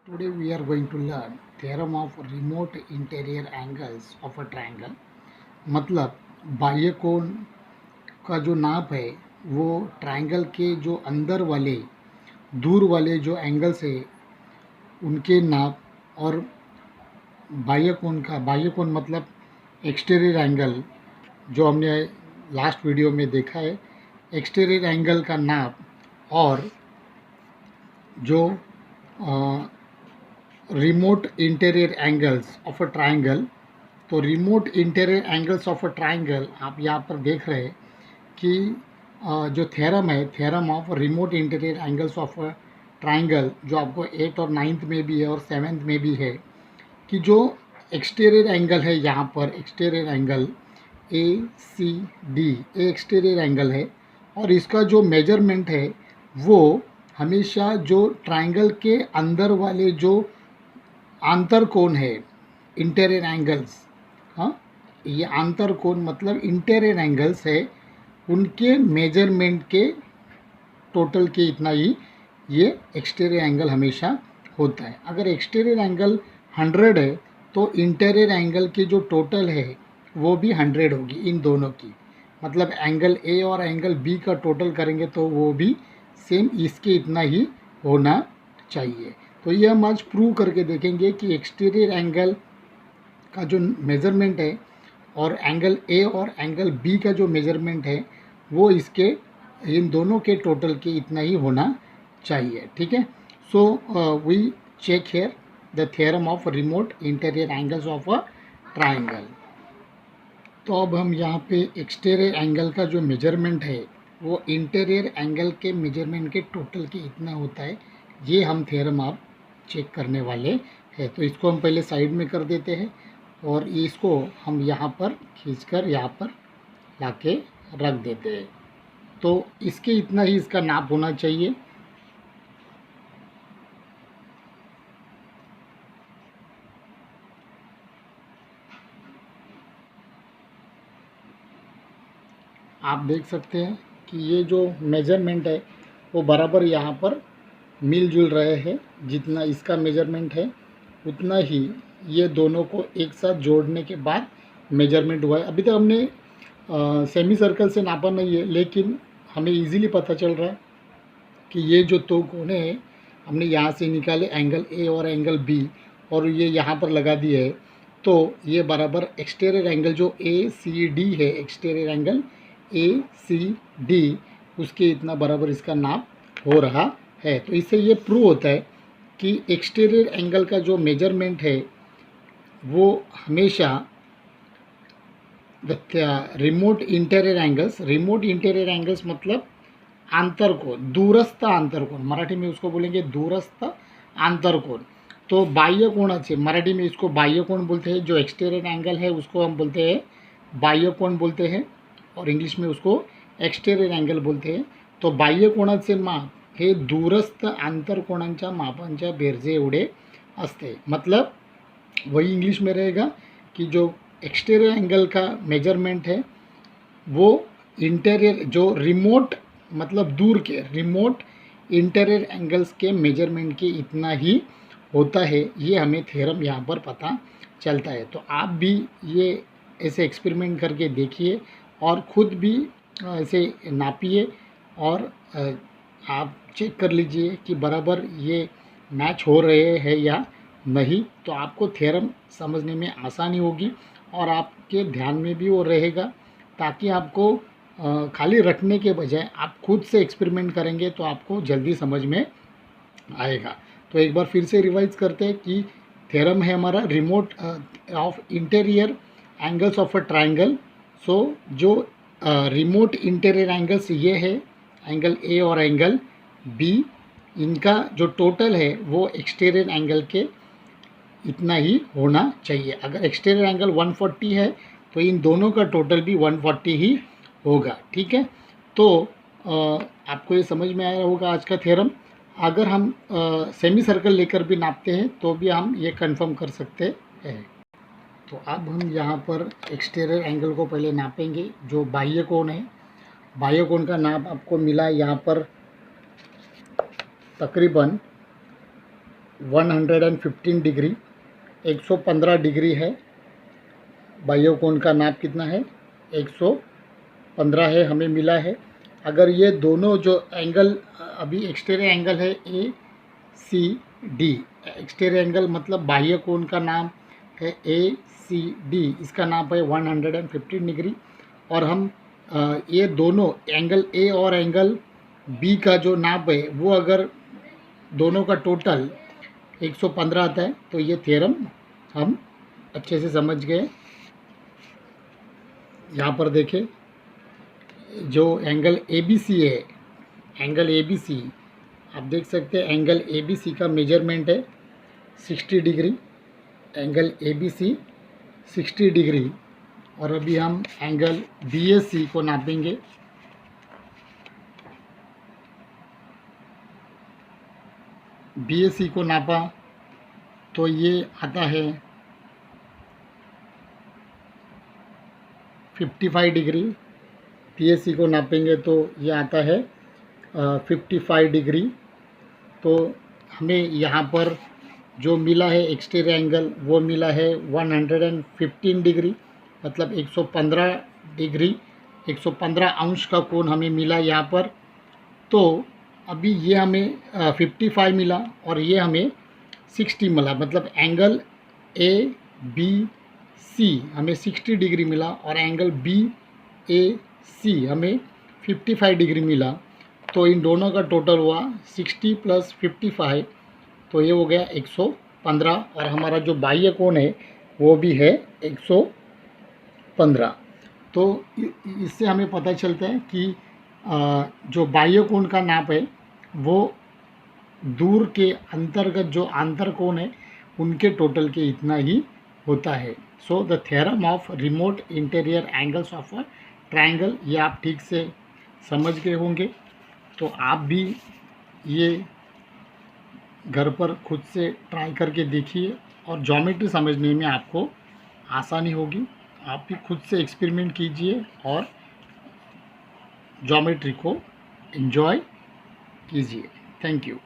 Today we are going to learn theorem of remote interior angles of a triangle. मतलब बाह्य कोण का जो नाप है वो ट्रायंगल के जो अंदर वाले दूर वाले जो एंगल्स है उनके नाप और बाह्य कोण मतलब एक्सटीरियर एंगल जो हमने लास्ट वीडियो में देखा है, एक्सटीरियर एंगल का नाप और जो remote interior angles of a triangle. तो remote interior angles of a triangle आप यहाँ पर देख रहे हैं कि जो थ्योरम है, theorem of remote interior angles of a triangle, जो आपको 8 और 9th में भी है और 7th में भी है, कि जो एक्सटीरियर एंगल है यहाँ पर, exterior angle A C D, A exterior angle है और इसका जो मेजरमेंट है वो हमेशा जो ट्रायंगल के अंदर वाले जो आंतर कोण है, इंटीरियर एंगल्स, हाँ, ये आंतर कोण मतलब इंटीरियर एंगल्स है, उनके मेजरमेंट के टोटल के इतना ही ये एक्सटीरियर एंगल हमेशा होता है। अगर एक्सटीरियर एंगल 100 है तो इंटीरियर एंगल की जो टोटल है वो भी 100 होगी इन दोनों की। मतलब एंगल ए और एंगल बी का टोटल करेंगे तो वो भी सेम इसके इतना ही होना चाहिए। तो ये हम आज प्रूव करके देखेंगे कि एक्सटीरियर एंगल का जो मेज़रमेंट है और एंगल ए और एंगल बी का जो मेज़रमेंट है वो इसके इन दोनों के टोटल के इतना ही होना चाहिए। ठीक है, so we check here the theorem of remote interior angles of a triangle. तो अब हम यहाँ पे एक्सटीरियर एंगल का जो मेजरमेंट है वो इंटीरियर एंगल के मेजरमेंट के टोटल के इतना होता है, ये हम थ्योरम आप चेक करने वाले हैं। तो इसको हम पहले साइड में कर देते हैं और इसको हम यहाँ पर खींचकर यहाँ पर लाके रख देते हैं। तो इसके इतना ही इसका नाप होना चाहिए। आप देख सकते हैं कि ये जो मेजरमेंट है वो बराबर यहाँ पर मिलजुल रहे हैं। जितना इसका मेजरमेंट है उतना ही ये दोनों को एक साथ जोड़ने के बाद मेजरमेंट हुआ है। अभी तक हमने सेमी सर्कल से नापा नहीं है, लेकिन हमें इजीली पता चल रहा है कि ये जो दो कोने हैं हमने यहाँ से निकाले, एंगल ए और एंगल बी, और ये यहाँ पर लगा दिए है। तो ये बराबर एक्सटीरियर एंगल जो ए सी डी है, exterior angle A C D, उसके इतना बराबर इसका नाप हो रहा है। तो इससे ये प्रूव होता है कि एक्सटीरियर एंगल का जो मेजरमेंट है वो हमेशा रिमोट इंटीरियर एंगल्स मतलब आंतर कोण, दूरस्थ आंतर कोण, मराठी में उसको बोलेंगे दूरस्थ आंतर कोण। तो बाह्य कोणाचे मराठी में इसको बाह्य कोण बोलते हैं, जो एक्सटीरियर एंगल है उसको हम बोलते हैं बाह्य कोण बोलते हैं, और इंग्लिश में उसको एक्सटीरियर एंगल बोलते हैं। तो बाह्य कोणाचे माप हे दूरस्थ आंतरकोणांच्या मापांच्या बेरजे एवढे असते। मतलब वही इंग्लिश में रहेगा कि जो एक्सटीरियर एंगल का मेजरमेंट है वो इंटीरियर जो रिमोट मतलब दूर के रिमोट इंटीरियर एंगल्स के मेजरमेंट के इतना ही होता है। ये हमें थ्योरम यहाँ पर पता चलता है। तो आप भी ये ऐसे एक्सपेरिमेंट करके देखिए और ख़ुद भी ऐसे नापिए और आप चेक कर लीजिए कि बराबर ये मैच हो रहे हैं या नहीं। तो आपको थ्योरम समझने में आसानी होगी और आपके ध्यान में भी वो रहेगा, ताकि आपको खाली रखने के बजाय आप खुद से एक्सपेरिमेंट करेंगे तो आपको जल्दी समझ में आएगा। तो एक बार फिर से रिवाइज करते हैं कि थ्योरम है हमारा remote of interior angles of a triangle. So जो रिमोट इंटीरियर एंगल्स ये है एंगल ए और एंगल बी, इनका जो टोटल है वो एक्सटीरियर एंगल के इतना ही होना चाहिए। अगर एक्सटीरियर एंगल 140 है तो इन दोनों का टोटल भी 140 ही होगा। ठीक है, तो आपको ये समझ में आया होगा आज का थ्योरम। अगर हम सेमी सर्कल लेकर भी नापते हैं तो भी हम ये कंफर्म कर सकते हैं। तो अब हम यहाँ पर एक्सटीरियर एंगल को पहले नापेंगे। जो बाह्य कोण है, बाह्य कोण का नाप आपको मिला यहाँ पर तकरीबन 115 डिग्री, 115 डिग्री है। बाह्य कोण का नाप कितना है? 115 है, हमें मिला है। अगर ये दोनों जो एंगल अभी एक्सटीरियर एंगल है ए सी डी, एक्सटीरियर एंगल मतलब बाह्य कोण का नाम है ए सी डी, इसका नाप है 115 डिग्री। और हम ये दोनों एंगल ए और एंगल बी का जो नाप है वो अगर दोनों का टोटल 115 आता है तो ये थ्योरम हम अच्छे से समझ गए। यहाँ पर देखें, जो एंगल ए बी सी है, एंगल ए बी सी आप देख सकते हैं, एंगल ए बी सी का मेजरमेंट है 60 degree, angle A B C 60 degree. और अभी हम एंगल बी ए सी को नापेंगे। बी ए सी को नापा तो ये आता है 55 डिग्री। पी ए सी को नापेंगे तो ये आता है 55 डिग्री। तो हमें यहाँ पर जो मिला है एक्सटीरियर एंगल वो मिला है 115 डिग्री, मतलब 115 डिग्री, 115 अंश का कोण हमें मिला यहाँ पर। तो अभी ये हमें 55 मिला और ये हमें 60 मिला, मतलब एंगल ए बी सी हमें 60 डिग्री मिला और एंगल बी ए सी हमें 55 डिग्री मिला। तो इन दोनों का टोटल हुआ 60 + 55, तो ये हो गया 115। और हमारा जो बाह्य कोण है वो भी है 115। तो इससे हमें पता चलता है कि जो बाह्य कोण का नाप है वो दूर के अंतर्गत जो आंतर कोण है उनके टोटल के इतना ही होता है। So the theorem of remote interior angles of a triangle, ये आप ठीक से समझ गए होंगे। तो आप भी ये घर पर खुद से ट्राई करके देखिए और ज्योमेट्री समझने में आपको आसानी होगी। आप भी खुद से एक्सपेरिमेंट कीजिए और ज्योमेट्री को एंजॉय कीजिए। Thank you.